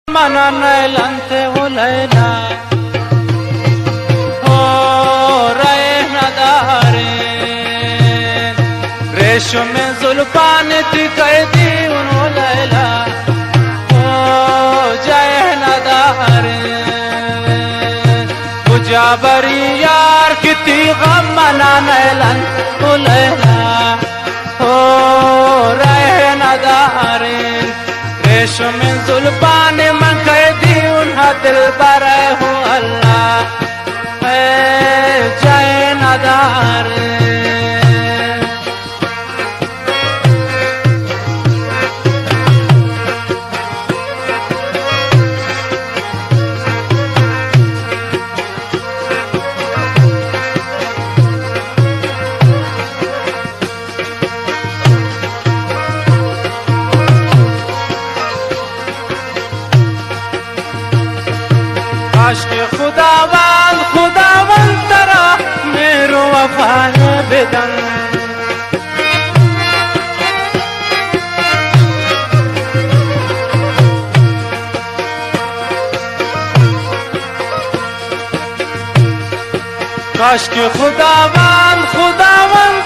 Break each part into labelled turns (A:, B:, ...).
A: Mana nailante ulena o raina dare ratio में जुल्फान थी कैदी उन लैला ओ जाए नदारे मुजाबरी यार किती गम मना नैलन उलैला ओ रहे नदारे रेशो में जुल्फान मन कैदी उन्हा दिल बरे हो अल्लाह जाए नदारे के खुदावन तरा मेरो वफा है बेदन काश के खुदावन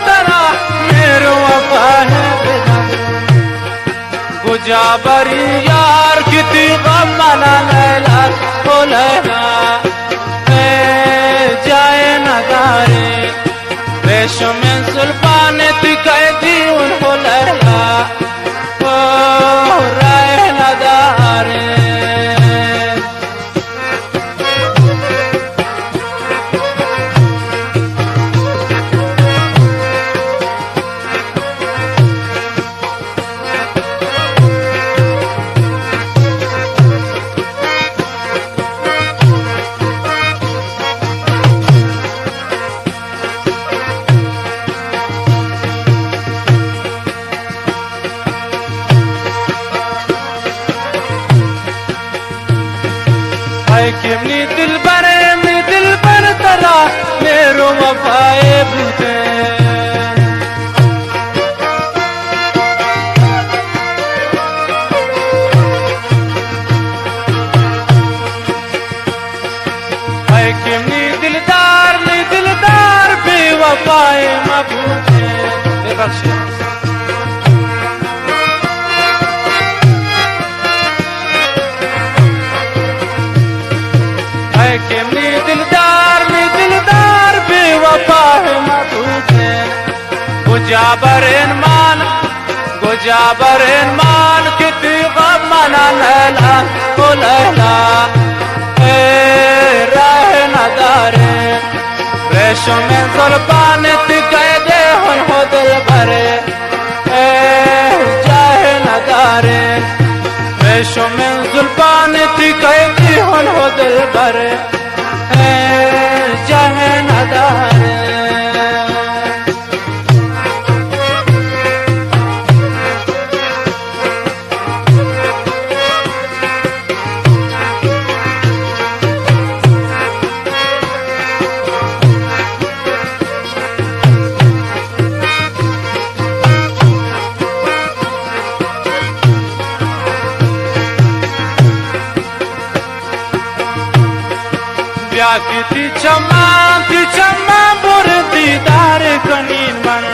A: तरा मेरो वफा है बेदन गुजाबरी यार किती गम मना लैला ओ लैला जाए नगारे रेशो में जुल्फान थी कैदी उनको लैला ओ राय नदारे किमनी दिल पर तरा मेरो वफाए भूते किमनी दिलदार बेवफाए मबूते बख्शे किमनी दिलदार बेवफा है मधुके गुजाबर मान किती गम मना लैला ओ लैला राह नदारे रेशो में जुल्फान थी कैदे हो दिल भरे जाए नदारे रेशो में जुल्फान थी कैदी हो दिल भरे जाए नदारे किती चम्मा बुर दीदार कनीन मन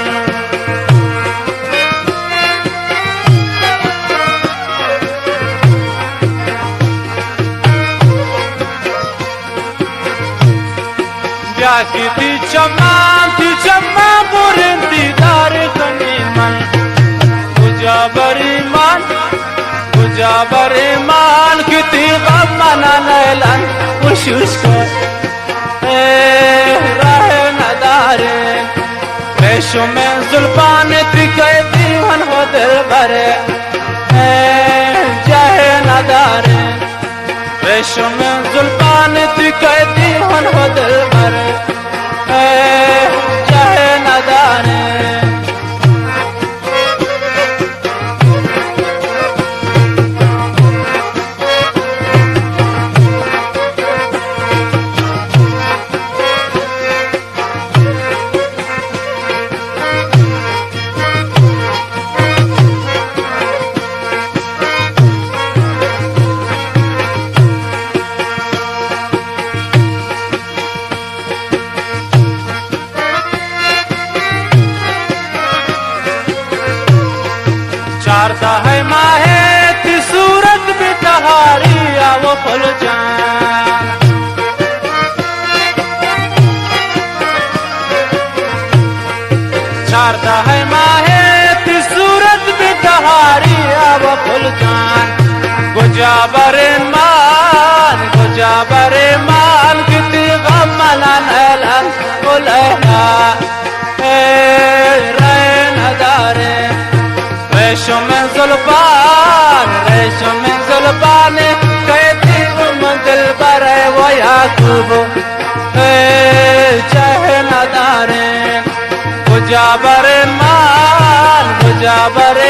A: किती चम्मा बुर दीदार कनीन मन गुजाबरी मान किती गम मना लैलन उशुश को राह नदारे रेशो में जुल्फान थी कैदी हो दिल भरे जाए नदारे रेशो में जुल्फान थी कैदी हो दिल भरे जाए नदारे फुल जान शारदा है माहे ती सूरत भी तहारी अब फुल जान गुजाबरे मान किती गम मनाला बोलना रैन दारे रेशम जुल्फान कहती दिल पर वो याकूब चाहे नदारे गुजाबरे